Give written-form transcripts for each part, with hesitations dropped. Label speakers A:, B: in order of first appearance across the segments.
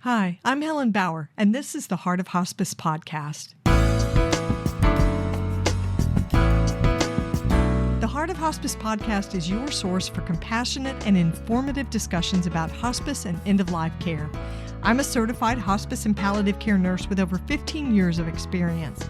A: Hi, I'm Helen Bauer, and this is the Heart of Hospice Podcast. The Heart of Hospice Podcast is your source for compassionate and informative discussions about hospice and end-of-life care. I'm a certified hospice and palliative care nurse with over 15 years of experience.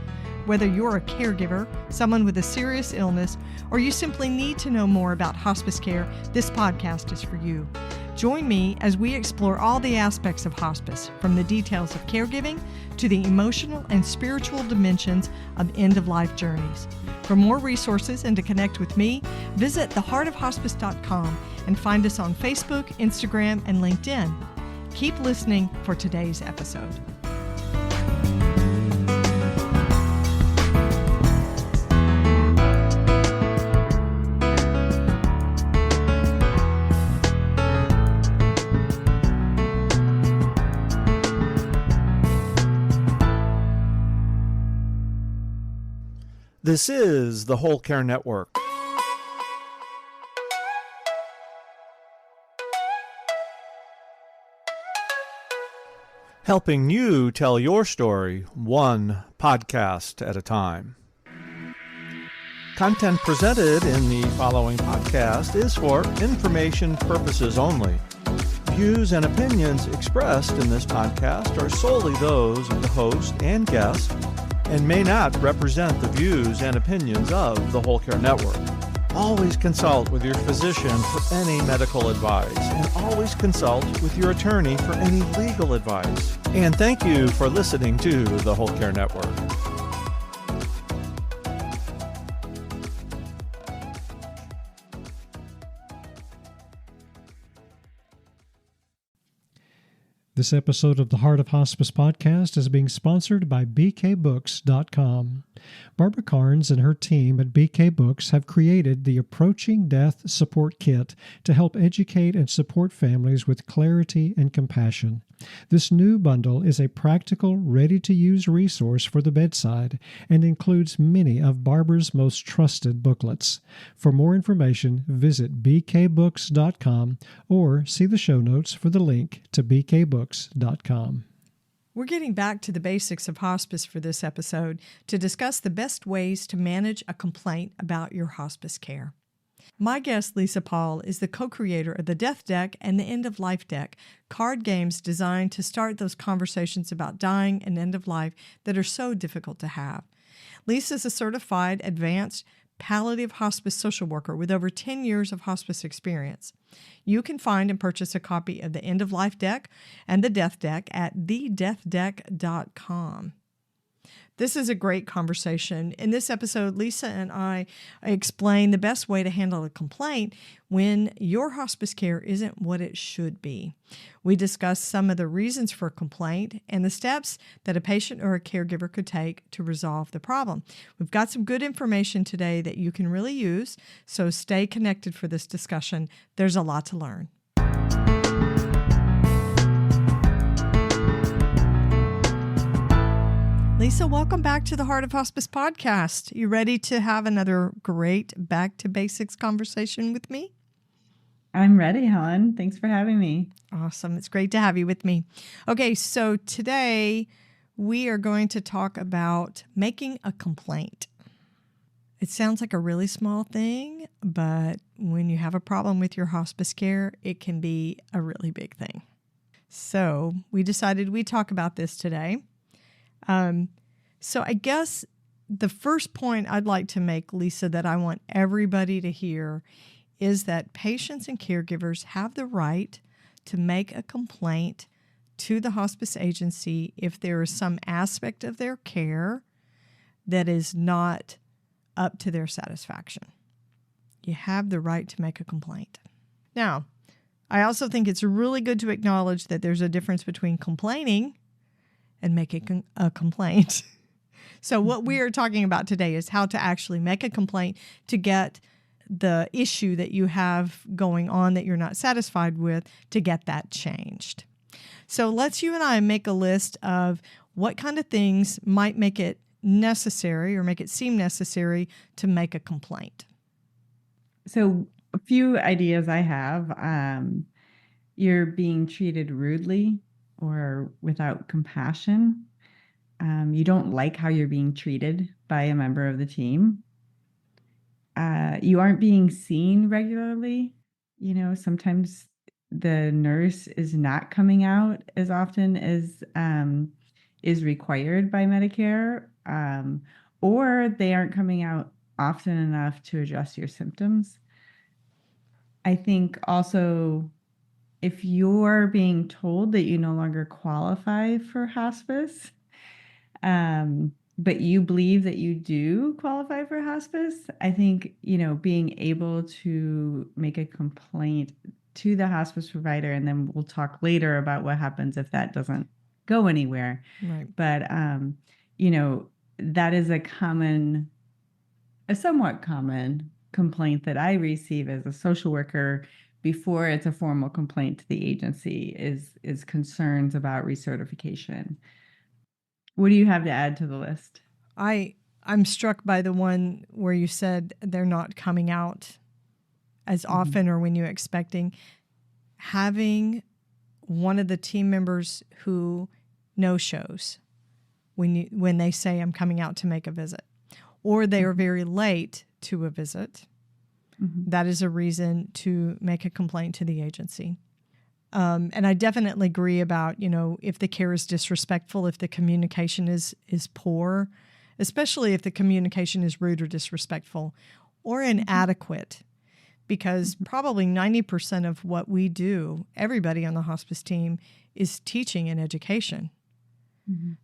A: Whether you're a caregiver, someone with a serious illness, or you simply need to know more about hospice care, this podcast is for you. Join me as we explore all the aspects of hospice, from the details of caregiving to the emotional and spiritual dimensions of end-of-life journeys. For more resources and to connect with me, visit theheartofhospice.com and find us on Facebook, Instagram, and LinkedIn. Keep listening for today's episode.
B: This is the Whole Care Network. Helping you tell your story one podcast at a time. Content presented in the following podcast is for information purposes only. Views and opinions expressed in this podcast are solely those of the host and guest and may not represent the views and opinions of the Whole Care Network. Always consult with your physician for any medical advice, and always consult with your attorney for any legal advice. And thank you for listening to the Whole Care Network.
C: This episode of the Heart of Hospice Podcast is being sponsored by bkbooks.com. Barbara Carnes and her team at BK Books have created the Approaching Death Support Kit to help educate and support families with clarity and compassion. This new bundle is a practical, ready-to-use resource for the bedside and includes many of Barbara's most trusted booklets. For more information, visit bkbooks.com or see the show notes for the link to bkbooks.com.
A: We're getting back to the basics of hospice for this episode to discuss the best ways to manage a complaint about your hospice care. My guest, Lisa Paul, is the co-creator of the Death Deck and the End of Life Deck, card games designed to start those conversations about dying and end of life that are so difficult to have. Lisa is a certified advanced palliative hospice social worker with over 10 years of hospice experience. You can find and purchase a copy of the End of Life Deck and the Death Deck at thedeathdeck.com. This is a great conversation. In this episode, Lisa and I explain the best way to handle a complaint when your hospice care isn't what it should be. We discuss some of the reasons for a complaint and the steps that a patient or a caregiver could take to resolve the problem. We've got some good information today that you can really use, so stay connected for this discussion. There's a lot to learn. Lisa, welcome back to the Heart of Hospice Podcast. You ready to have another great back to basics conversation with me?
D: I'm ready, Helen. Thanks for having me.
A: Awesome. It's great to have you with me. Okay, so today we are going to talk about making a complaint. It sounds like a really small thing, but when you have a problem with your hospice care, it can be a really big thing. So we decided we'd talk about this today. So I guess the first point I'd like to make, Lisa, that I want everybody to hear is that patients and caregivers have the right to make a complaint to the hospice agency if there is some aspect of their care that is not up to their satisfaction. You have the right to make a complaint. Now, I also think it's really good to acknowledge that there's a difference between complaining and making a complaint. So what we are talking about today is how to actually make a complaint to get the issue that you have going on that you're not satisfied with, to get that changed. So let's you and I make a list of what kind of things might make it necessary or make it seem necessary to make a complaint.
D: So a few ideas I have. You're being treated rudely. or without compassion. You don't like how you're being treated by a member of the team. You aren't being seen regularly. Sometimes the nurse is not coming out as often as is required by Medicare, or they aren't coming out often enough to address your symptoms. I think also, if you're being told that you no longer qualify for hospice, but you believe that you do qualify for hospice, I think, being able to make a complaint to the hospice provider, and then we'll talk later about what happens if that doesn't go anywhere.
A: Right.
D: But, that is a somewhat common complaint that I receive as a social worker before it's a formal complaint to the agency is concerns about recertification. What do you have to add to the list?
A: I'm struck by the one where you said they're not coming out as often or when you're expecting. Having one of the team members who no-shows when they say I'm coming out to make a visit, or they are very late to a visit, that is a reason to make a complaint to the agency. And I definitely agree about, if the care is disrespectful, if the communication is poor, especially if the communication is rude or disrespectful or inadequate, because probably 90% of what we do, everybody on the hospice team, is teaching and education.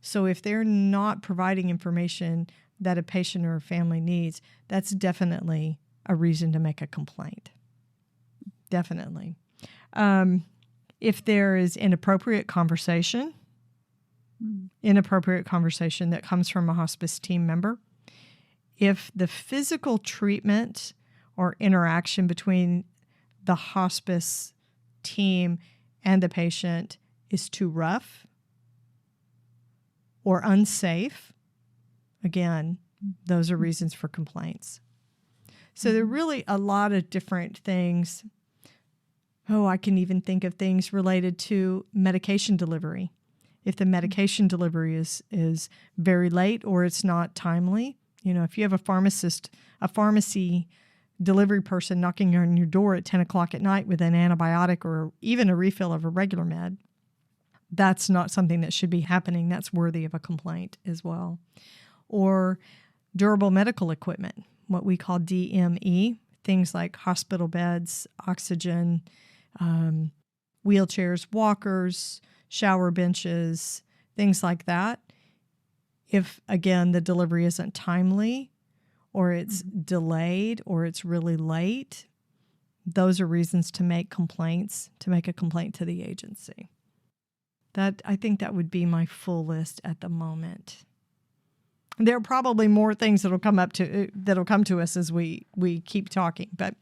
A: So if they're not providing information that a patient or a family needs, that's definitely a reason to make a complaint. Definitely. If there is inappropriate conversation that comes from a hospice team member, if the physical treatment or interaction between the hospice team and the patient is too rough or unsafe, again, those are reasons for complaints. So there are really a lot of different things. I can even think of things related to medication delivery. If the medication delivery is very late or it's not timely, if you have a pharmacy delivery person knocking on your door at 10 o'clock at night with an antibiotic or even a refill of a regular med, that's not something that should be happening. That's worthy of a complaint as well. Or durable medical equipment, what we call DME, things like hospital beds, oxygen, wheelchairs, walkers, shower benches, things like that. If, again, the delivery isn't timely or it's delayed or it's really late, those are reasons to make complaints, to make a complaint to the agency. I think that would be my full list at the moment. There are probably more things that'll come to us as we keep talking. But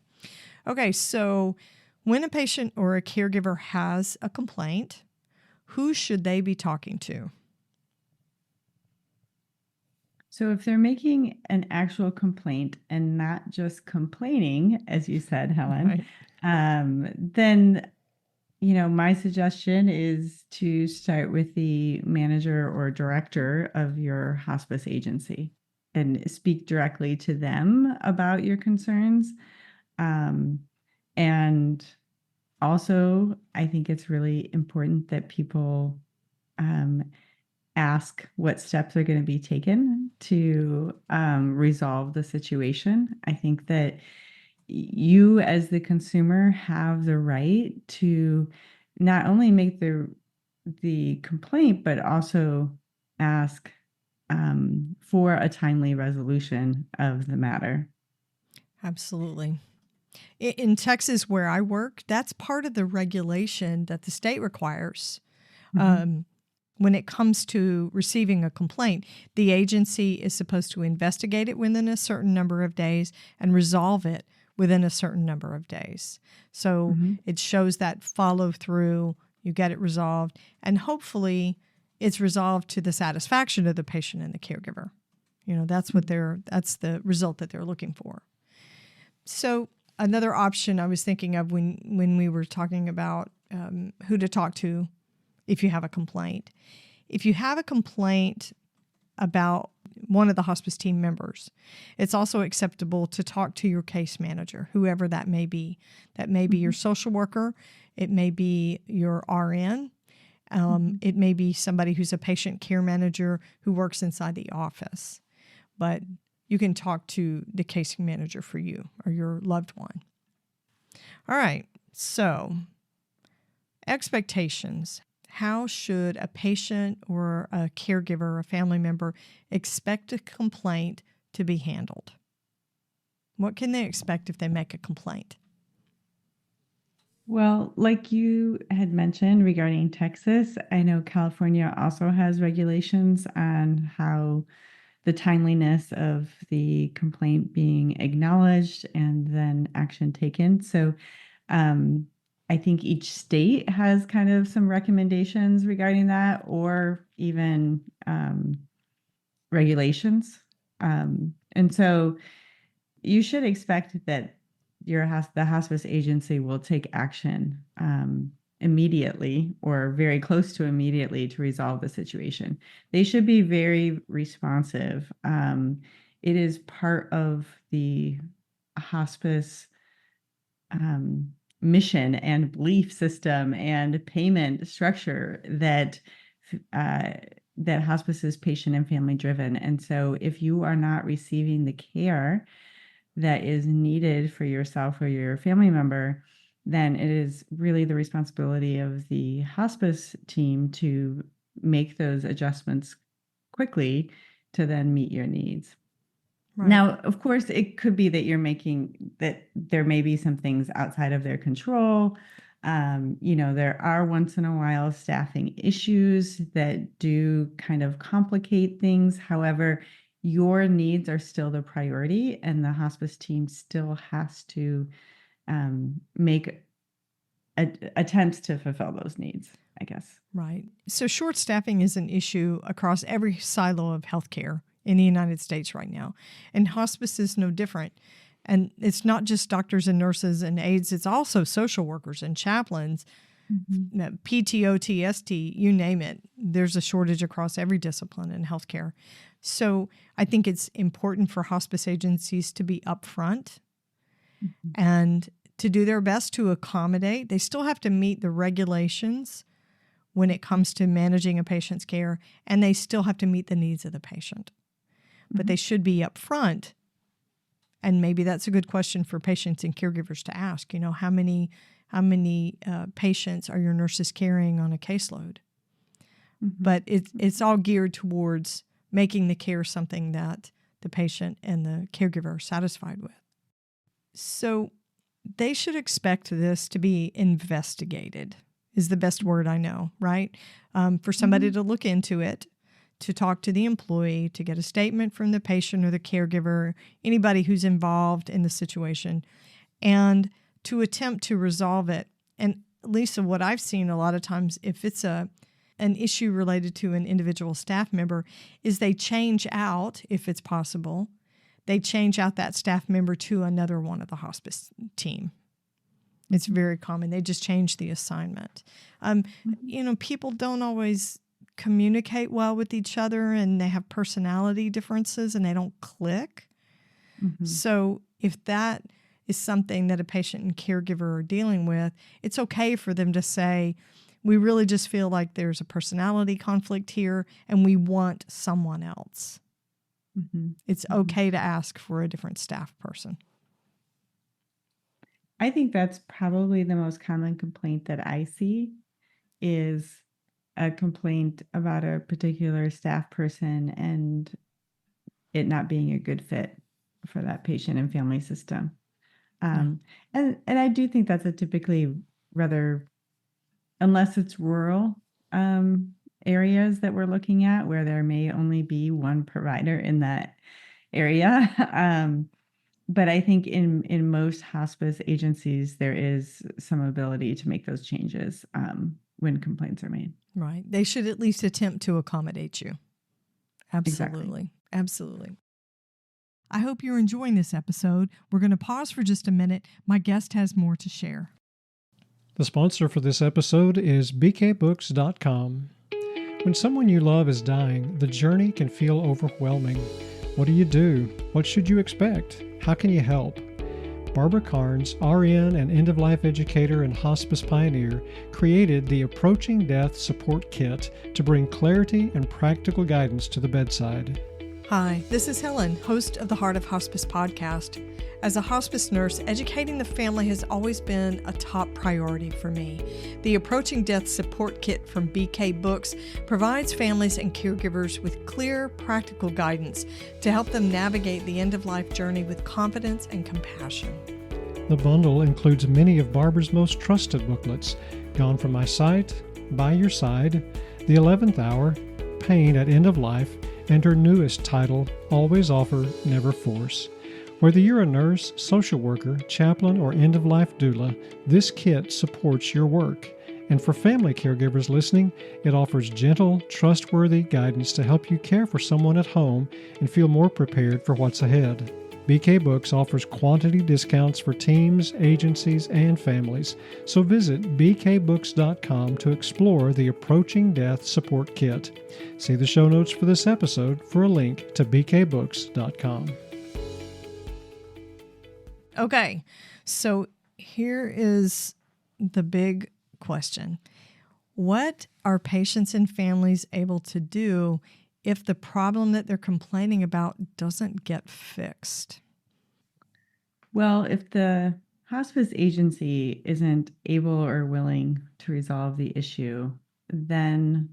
A: okay, so when a patient or a caregiver has a complaint, who should they be talking to?
D: So if they're making an actual complaint and not just complaining, as you said, Helen, then my suggestion is to start with the manager or director of your hospice agency and speak directly to them about your concerns. And also, I think it's really important that people ask what steps are going to be taken to resolve the situation. I think that you as the consumer have the right to not only make the complaint, but also ask for a timely resolution of the matter.
A: Absolutely. In Texas, where I work, that's part of the regulation that the state requires. When it comes to receiving a complaint, the agency is supposed to investigate it within a certain number of days and resolve it within a certain number of days. So it shows that follow through, you get it resolved, and hopefully it's resolved to the satisfaction of the patient and the caregiver. That's the result that they're looking for. So another option I was thinking of when we were talking about who to talk to if you have a complaint. If you have a complaint about one of the hospice team members, it's also acceptable to talk to your case manager, whoever that may be. That may be your social worker. It may be your RN. It may be somebody who's a patient care manager who works inside the office. But you can talk to the case manager for you or your loved one. All right. So, expectations. How should a patient or a caregiver, a family member, expect a complaint to be handled? What can they expect if they make a complaint?
D: Well, like you had mentioned regarding Texas, I know California also has regulations on how the timeliness of the complaint being acknowledged and then action taken. So I think each state has kind of some recommendations regarding that, or even regulations. And so you should expect that the hospice agency will take action immediately or very close to immediately to resolve the situation. They should be very responsive. It is part of the hospice mission and belief system and payment structure that hospice is patient and family driven. And so if you are not receiving the care that is needed for yourself or your family member, then it is really the responsibility of the hospice team to make those adjustments quickly to then meet your needs. Right. Now, of course, it could be that there may be some things outside of their control. There are once in a while staffing issues that do kind of complicate things. However, your needs are still the priority, and the hospice team still has to make attempts to fulfill those needs, I guess.
A: Right. So short staffing is an issue across every silo of healthcare in the United States right now. And hospice is no different. And it's not just doctors and nurses and aides, it's also social workers and chaplains, PTO, TST, you name it. There's a shortage across every discipline in healthcare. So I think it's important for hospice agencies to be upfront and to do their best to accommodate. They still have to meet the regulations when it comes to managing a patient's care, and they still have to meet the needs of the patient. But they should be upfront. And maybe that's a good question for patients and caregivers to ask. How many patients are your nurses carrying on a caseload? But it's all geared towards making the care something that the patient and the caregiver are satisfied with. So they should expect this to be investigated, is the best word I know, right? For somebody to look into it, to talk to the employee, to get a statement from the patient or the caregiver, anybody who's involved in the situation, and to attempt to resolve it. And Lisa, what I've seen a lot of times, if it's an issue related to an individual staff member, is they change out, if it's possible, they change out that staff member to another one of the hospice team. It's very common. They just change the assignment. People don't always communicate well with each other, and they have personality differences and they don't click. So if that is something that a patient and caregiver are dealing with, it's okay for them to say, we really just feel like there's a personality conflict here and we want someone else. It's okay to ask for a different staff person.
D: I think that's probably the most common complaint that I see is a complaint about a particular staff person and it not being a good fit for that patient and family system. And I do think that's a typically rather, unless it's rural areas that we're looking at where there may only be one provider in that area. But I think in most hospice agencies, there is some ability to make those changes when complaints are made.
A: Right. They should at least attempt to accommodate you. Absolutely.
D: Exactly.
A: Absolutely. I hope you're enjoying this episode. We're going to pause for just a minute. My guest has more to share.
C: The sponsor for this episode is bkbooks.com. When someone you love is dying, the journey can feel overwhelming. What do? What should you expect? How can you help? Barbara Carnes, RN and end-of-life educator and hospice pioneer, created the Approaching Death Support Kit to bring clarity and practical guidance to the bedside.
A: Hi, this is Helen, host of the Heart of Hospice Podcast. As a hospice nurse, educating the family has always been a top priority for me. The Approaching Death Support Kit from BK Books provides families and caregivers with clear, practical guidance to help them navigate the end-of-life journey with confidence and compassion.
C: The bundle includes many of Barbara's most trusted booklets, Gone From My Sight, By Your Side, The 11th Hour, Pain at End of Life, and her newest title, Always Offer, Never Force. Whether you're a nurse, social worker, chaplain, or end-of-life doula, this kit supports your work. And for family caregivers listening, it offers gentle, trustworthy guidance to help you care for someone at home and feel more prepared for what's ahead. BK Books offers quantity discounts for teams, agencies, and families. So visit bkbooks.com to explore the Approaching Death Support Kit. See the show notes for this episode for a link to bkbooks.com.
A: Okay, so here is the big question. What are patients and families able to do if the problem that they're complaining about doesn't get fixed?
D: Well, if the hospice agency isn't able or willing to resolve the issue, then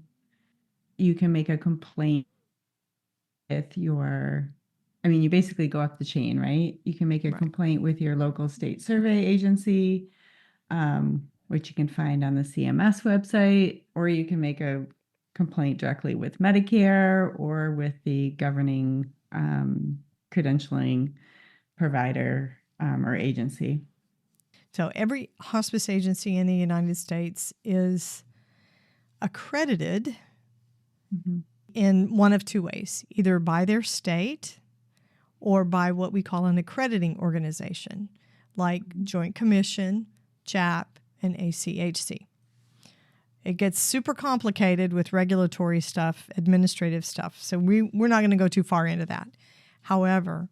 D: you can make a complaint with you basically go up the chain, right? You can make a complaint with your local state survey agency, which you can find on the CMS website, or you can make a complaint directly with Medicare or with the governing credentialing provider or agency.
A: So every hospice agency in the United States is accredited in one of two ways, either by their state or by what we call an accrediting organization, like Joint Commission, CHAP, and ACHC. It gets super complicated with regulatory stuff, administrative stuff, so we're not going to go too far into that. However,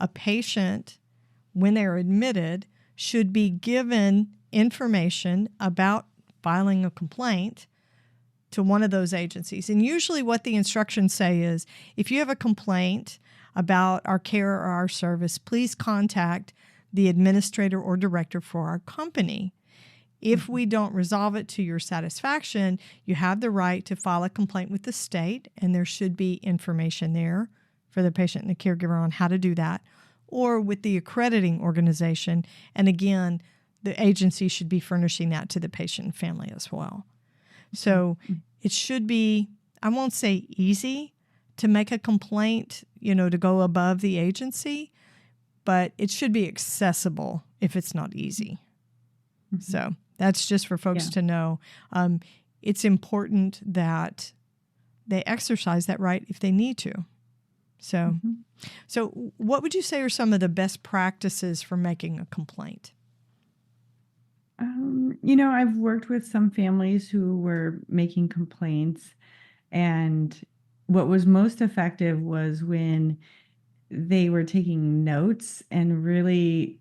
A: a patient, when they're admitted, should be given information about filing a complaint to one of those agencies. And usually what the instructions say is, if you have a complaint about our care or our service, please contact the administrator or director for our company. If we don't resolve it to your satisfaction, you have the right to file a complaint with the state, and there should be information there for the patient and the caregiver on how to do that, or with the accrediting organization. And again, the agency should be furnishing that to the patient and family as well. So it should be, I won't say easy to make a complaint, to go above the agency, but it should be accessible if it's not easy. So that's just for folks to know. It's important that they exercise that right if they need to. So, so what would you say are some of the best practices for making a complaint?
D: I've worked with some families who were making complaints, and what was most effective was when they were taking notes and really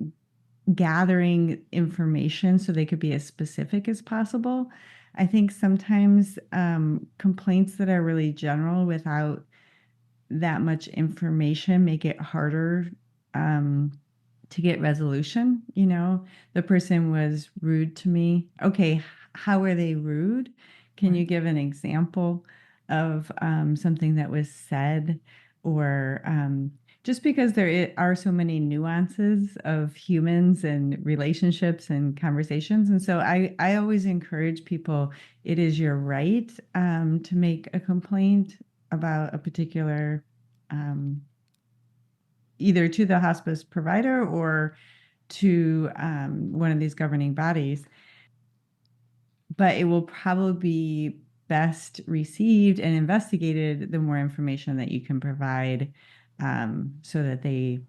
D: gathering information so they could be as specific as possible. I think sometimes complaints that are really general without that much information make it harder to get resolution. The person was rude to me. Okay, how are they rude? Can you give an example of something that was said? Or just because there are so many nuances of humans and relationships and conversations. And so I always encourage people, it is your right to make a complaint about a particular, either to the hospice provider or to one of these governing bodies. But it will probably be best received and investigated the more information that you can provide, so that they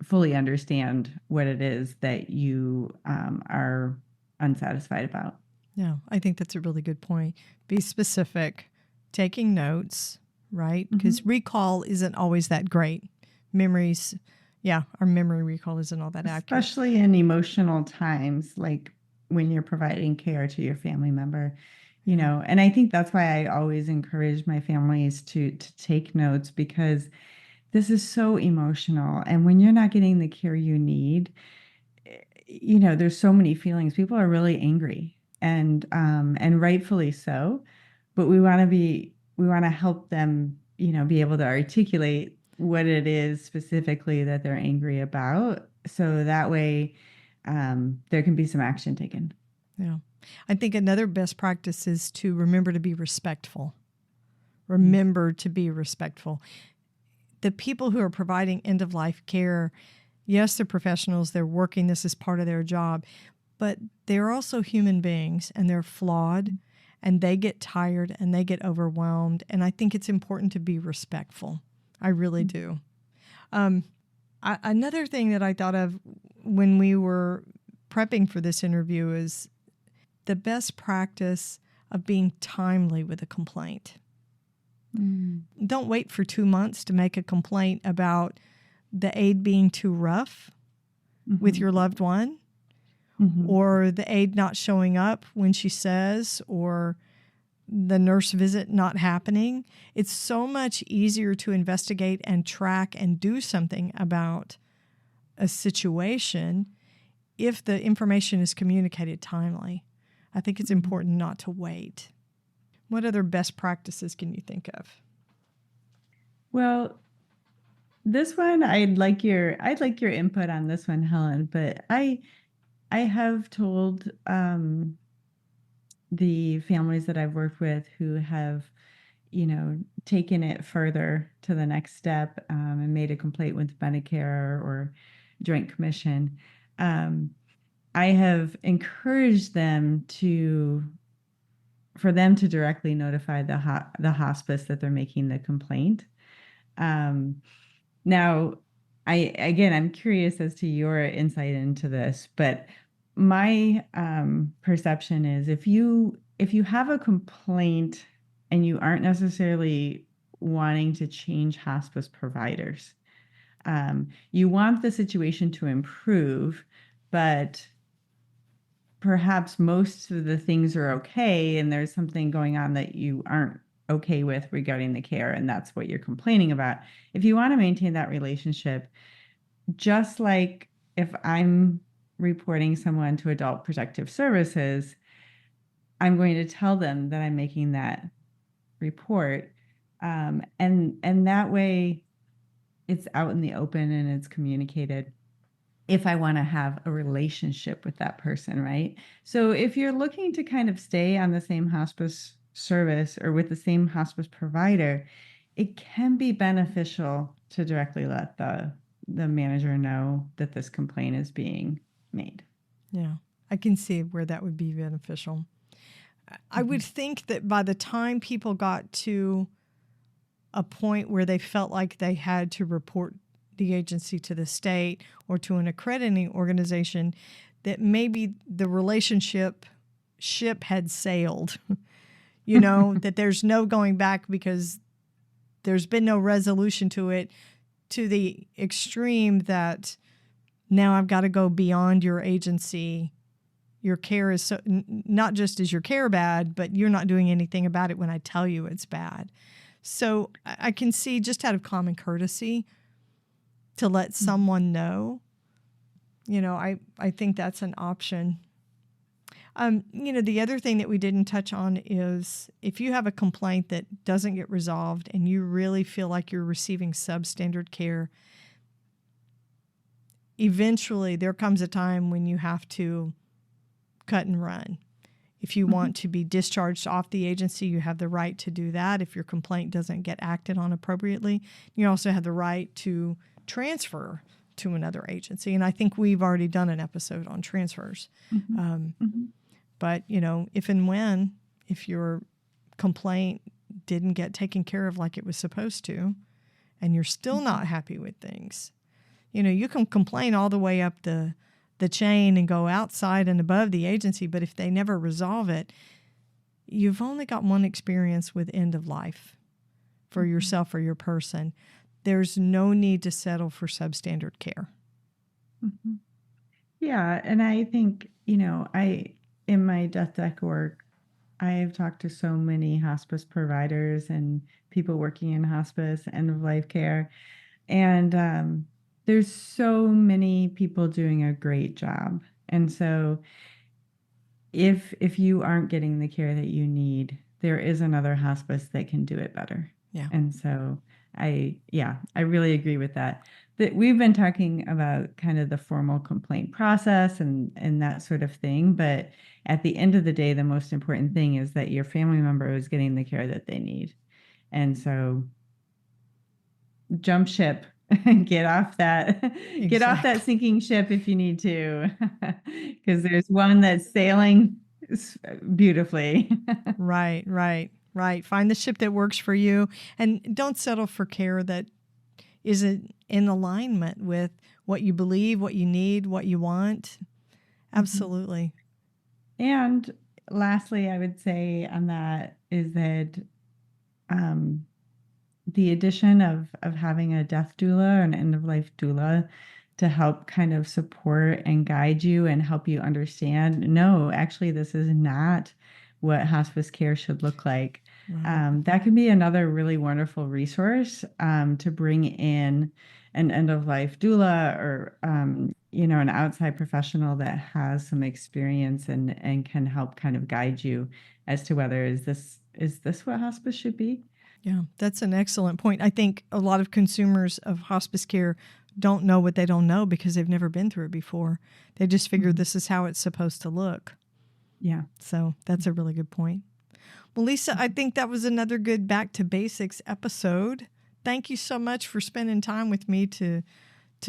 D: fully understand what it is that you are unsatisfied about.
A: Yeah, I think that's a really good point. Be specific, taking notes, right? Because recall isn't always that great. Memories, our memory recall isn't all that accurate.
D: Especially in emotional times, like when you're providing care to your family member, and I think that's why I always encourage my families to take notes, because this is so emotional. And when you're not getting the care you need, there's so many feelings. People are really angry, and rightfully so, but we want to help them, be able to articulate what it is specifically that they're angry about, so that way there can be some action taken.
A: Yeah. I think another best practice is to remember to be respectful. Remember to be respectful. The people who are providing end-of-life care, yes, they're professionals, they're working, this is part of their job, but they're also human beings, and they're flawed, and they get tired, and they get overwhelmed, and I think it's important to be respectful. I really do. Another thing that I thought of when we were prepping for this interview is the best practice of being timely with a complaint. Don't wait for 2 months to make a complaint about the aide being too rough with your loved one, or the aide not showing up when she says, or the nurse visit not happening. It's so much easier to investigate and track and do something about a situation if the information is communicated timely. I think it's important not to wait. What other best practices can you think of?
D: Well, this one, I'd like your input on this one, Helen, but I have told the families that I've worked with who have, taken it further to the next step, and made a complaint with Medicare or Joint Commission. I have encouraged them for them to directly notify the hospice that they're making the complaint. Now, I'm curious as to your insight into this, but my perception is if you have a complaint and you aren't necessarily wanting to change hospice providers, you want the situation to improve, but perhaps most of the things are okay, and there's something going on that you aren't okay with regarding the care, and that's what you're complaining about. If you want to maintain that relationship, just like if I'm reporting someone to Adult Protective Services, I'm going to tell them that I'm making that report, and that way it's out in the open and it's communicated. If I want to have a relationship with that person, right? So if you're looking to kind of stay on the same hospice service or with the same hospice provider, it can be beneficial to directly let the manager know that this complaint is being made.
A: Yeah, I can see where that would be beneficial. I would think that by the time people got to a point where they felt like they had to report the agency to the state or to an accrediting organization, that maybe the ship had sailed, that there's no going back because there's been no resolution to it, to the extreme that now I've got to go beyond your agency. Your care is so, not just is your care bad, but you're not doing anything about it when I tell you it's bad. So I can see, just out of common courtesy, to let someone know, I think that's an option. The other thing that we didn't touch on is if you have a complaint that doesn't get resolved and you really feel like you're receiving substandard care, eventually there comes a time when you have to cut and run. If you want to be discharged off the agency, you have the right to do that. If your complaint doesn't get acted on appropriately, you also have the right to transfer to another agency. And I think we've already done an episode on transfers. But, if your complaint didn't get taken care of like it was supposed to, and you're still not happy with things, you can complain all the way up the the chain and go outside and above the agency, but if they never resolve it, you've only got one experience with end of life for yourself or your person. There's no need to settle for substandard care.
D: Mm-hmm. Yeah. And I think, in my death deck work, I've talked to so many hospice providers and people working in hospice, end of life care. And there's so many people doing a great job. And so if you aren't getting the care that you need, there is another hospice that can do it better.
A: Yeah.
D: And so I really agree with that. That we've been talking about kind of the formal complaint process and that sort of thing. But at the end of the day, the most important thing is that your family member is getting the care that they need. And so jump ship and get off that sinking ship if you need to, because there's one that's sailing beautifully.
A: Right. Find the ship that works for you, and don't settle for care that isn't in alignment with what you believe, what you need, what you want. Absolutely.
D: And lastly, I would say on that is that the addition of having a death doula or an end-of-life doula to help kind of support and guide you and help you understand, no, actually, this is not what hospice care should look like.
A: Right.
D: That can be another really wonderful resource to bring in an end-of-life doula or, an outside professional that has some experience and can help kind of guide you as to whether is this what hospice should be?
A: Yeah, that's an excellent point. I think a lot of consumers of hospice care don't know what they don't know because they've never been through it before. They just figure this is how it's supposed to look.
D: Yeah.
A: So that's a really good point. Well, Lisa, I think that was another good Back to Basics episode. Thank you so much for spending time with me to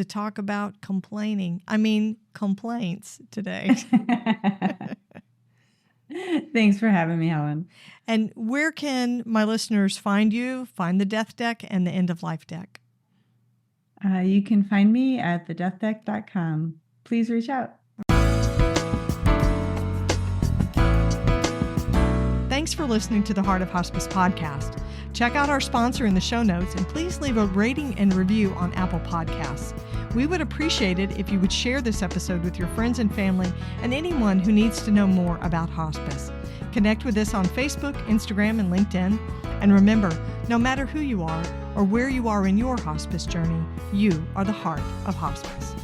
A: talk about complaints today.
D: Thanks for having me, Helen.
A: And where can my listeners find you, find the Death Deck and the End of Life Deck?
D: You can find me at thedeathdeck.com. Please reach out.
A: Thanks for listening to the Heart of Hospice podcast. Check out our sponsor in the show notes and please leave a rating and review on Apple Podcasts. We would appreciate it if you would share this episode with your friends and family and anyone who needs to know more about hospice. Connect with us on Facebook, Instagram, and LinkedIn. And remember, no matter who you are or where you are in your hospice journey, you are the heart of hospice.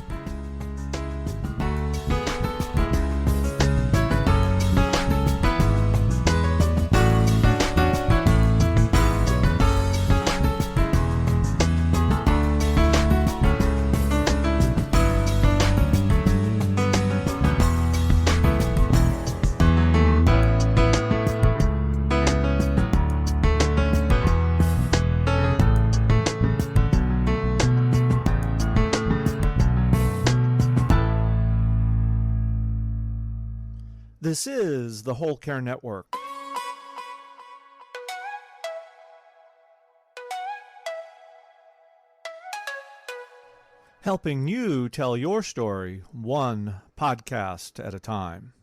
B: This is the Whole Care Network. Helping you tell your story one podcast at a time.